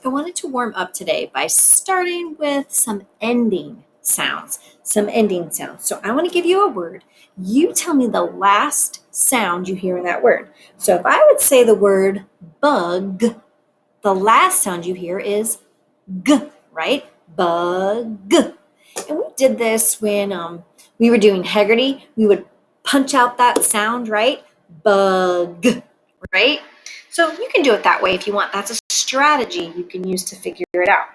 I wanted to warm up today by starting with some ending sounds. So I want to give you a word. You tell me the last sound you hear in that word. So if I would say the word bug, the last sound you hear is g, right? Bug. And we did this when we were doing Haggerty. We would punch out that sound, right? Bug, right? So you can do it that way if you want. That's a strategy you can use to figure it out.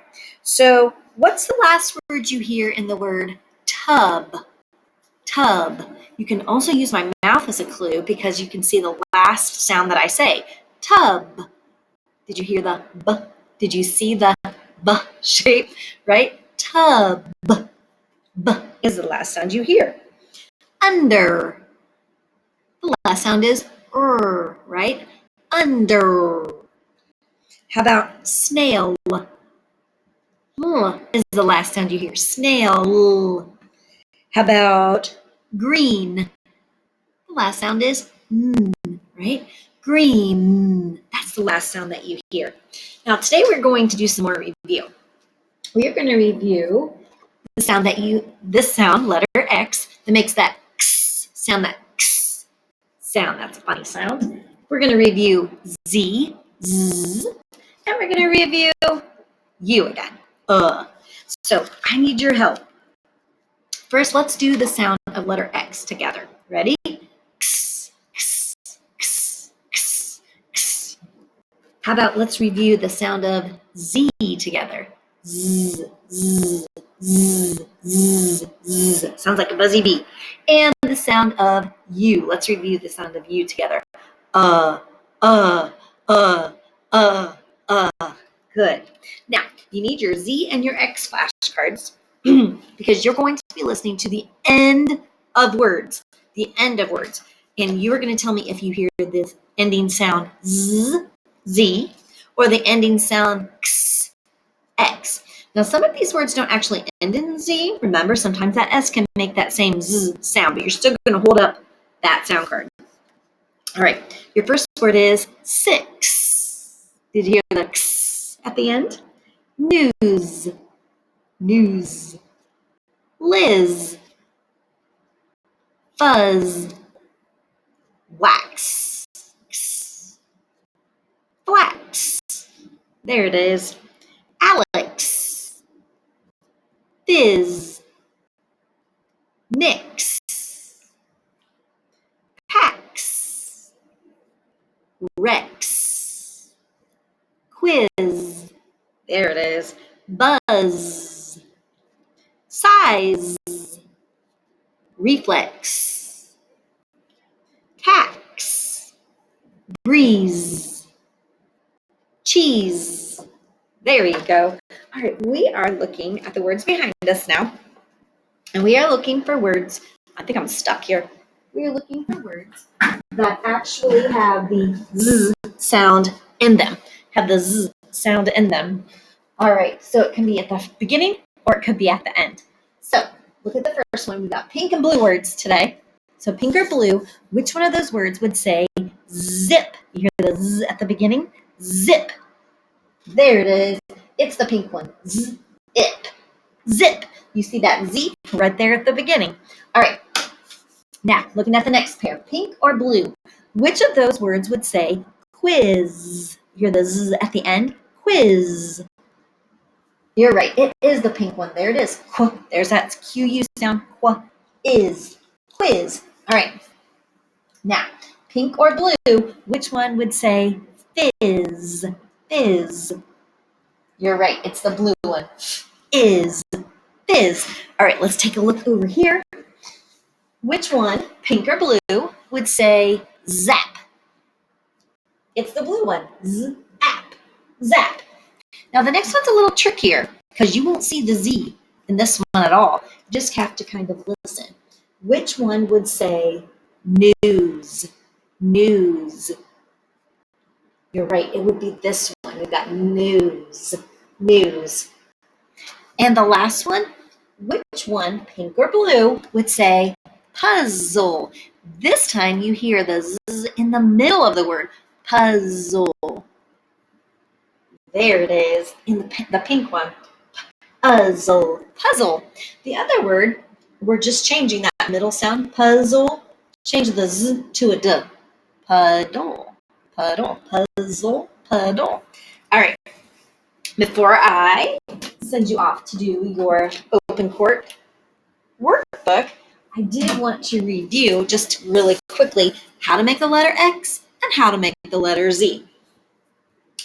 So what's the last word you hear in the word tub? Tub. You can also use my mouth as a clue because you can see the last sound that I say. Tub. Did you hear the b? Did you see the b shape, right? Tub. B is the last sound you hear. Under. The last sound is right? Under. How about snail? Is the last sound you hear. Snail. How about green? The last sound is right? Green. That's the last sound that you hear. Now today we're going to do some more review. We are going to review the sound this sound, letter X, that makes that X sound, That's a funny sound. We're going to review Z, Z, and we're going to review U again. So I need your help. First, let's do the sound of letter X together. Ready? X, X, X, X, X. How about let's review the sound of Z together? Z, Z, Z, Z, Z. Sounds like a buzzy bee. And the sound of U. Let's review the sound of U together. Uh, uh, uh, uh, uh. Good. Now, you need your Z and your X flashcards because you're going to be listening to the end of words. The end of words. And you're going to tell me if you hear this ending sound Z, Z, or the ending sound X, X. Now, some of these words don't actually end in Z. Remember, sometimes that S can make that same Z sound, but you're still going to hold up that sound card. All right. Your first word is six. Did you hear the X at the end? News. News. Liz. Fuzz. Wax. Flax. There it is. Alex. Fizz. Mix. Pax. Rex. Quiz. There it is. Buzz. Size. Reflex. Tax. Breeze. Cheese. There you go. All right, we are looking at the words behind us now. And we are looking for words. I think I'm stuck here. We are looking for words that actually have the Z sound in them. Have the Z sound in them. All right, so it can be at the beginning or it could be at the end. So look at the first one. We got pink and blue words today. So pink or blue, which one of those words would say zip? You hear the Z at the beginning? Zip. There it is. It's the pink one. Zip. Zip. You see that Z right there at the beginning. All right. Now, looking at the next pair, pink or blue, which of those words would say quiz? You hear the Z at the end? Quiz. You're right. It is the pink one. There it is. There's that QU sound. Is. Quiz. All right. Now, pink or blue, which one would say fizz? Fizz. You're right. It's the blue one. Is. Fizz. All right. Let's take a look over here. Which one, pink or blue, would say zap? It's the blue one. Zap. Zap. Now, the next one's a little trickier because you won't see the Z in this one at all. You just have to kind of listen. Which one would say news? News. You're right. It would be this one. We've got news. News. And the last one, which one, pink or blue, would say puzzle? This time you hear the Z in the middle of the word. Puzzle. There it is, in the pink one. Puzzle. Puzzle. The other word, we're just changing that middle sound. Puzzle. Change the Z to a D. Puddle. Puddle. Puzzle. Puddle. All right. Before I send you off to do your open court workbook, I did want to review just really quickly how to make the letter X and how to make the letter Z.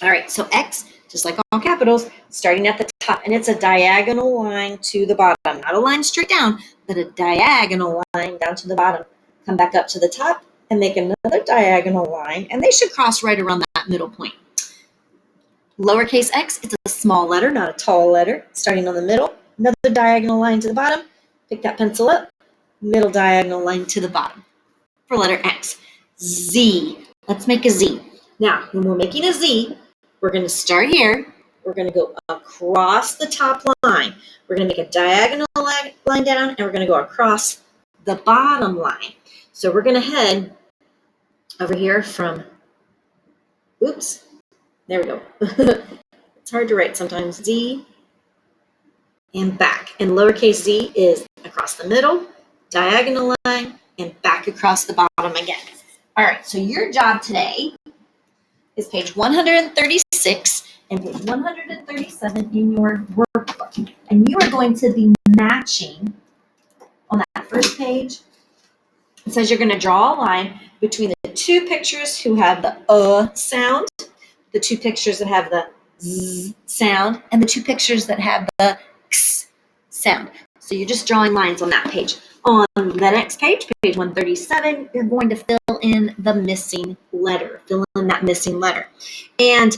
All right, so X, just like all capitals, starting at the top, and it's a diagonal line to the bottom, not a line straight down, but a diagonal line down to the bottom. Come back up to the top and make another diagonal line, and they should cross right around that middle point. Lowercase x, it's a small letter, not a tall letter, starting on the middle, another diagonal line to the bottom, pick that pencil up, middle diagonal line to the bottom for letter X. Z, let's make a Z. Now, when we're making a Z, we're going to start here. We're going to go across the top line. We're going to make a diagonal line down, and we're going to go across the bottom line. So we're going to head over here from, oops, there we go. It's hard to write sometimes. Z and back. And lowercase z is across the middle, diagonal line, and back across the bottom again. All right, so your job today is page 136 and page 137 in your workbook. And you are going to be matching on that first page. It says you're going to draw a line between the two pictures who have the sound, the two pictures that have the z sound, and the two pictures that have the x sound. So you're just drawing lines on that page. On the next page, page 137, you're going to fill in the missing letter. Fill in that missing letter. And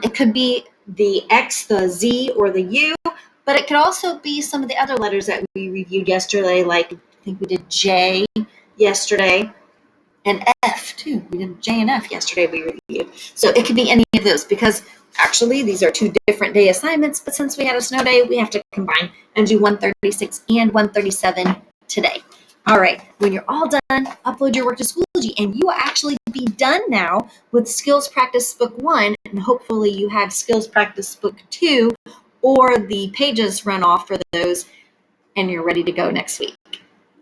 it could be the X, the Z, or the U, but it could also be some of the other letters that we reviewed yesterday, like I think we did J yesterday, and F too. We did J and F yesterday we reviewed. So it could be any of those because actually these are two different day assignments, but since we had a snow day, we have to combine and do 136 and 137 today. All right, when you're all done, upload your work to Schoology, and you will actually be done now with Skills Practice Book 1, and hopefully you have Skills Practice Book 2 or the pages run off for those, and you're ready to go next week.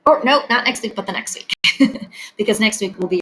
Or no, not next week, but the next week, because next week will be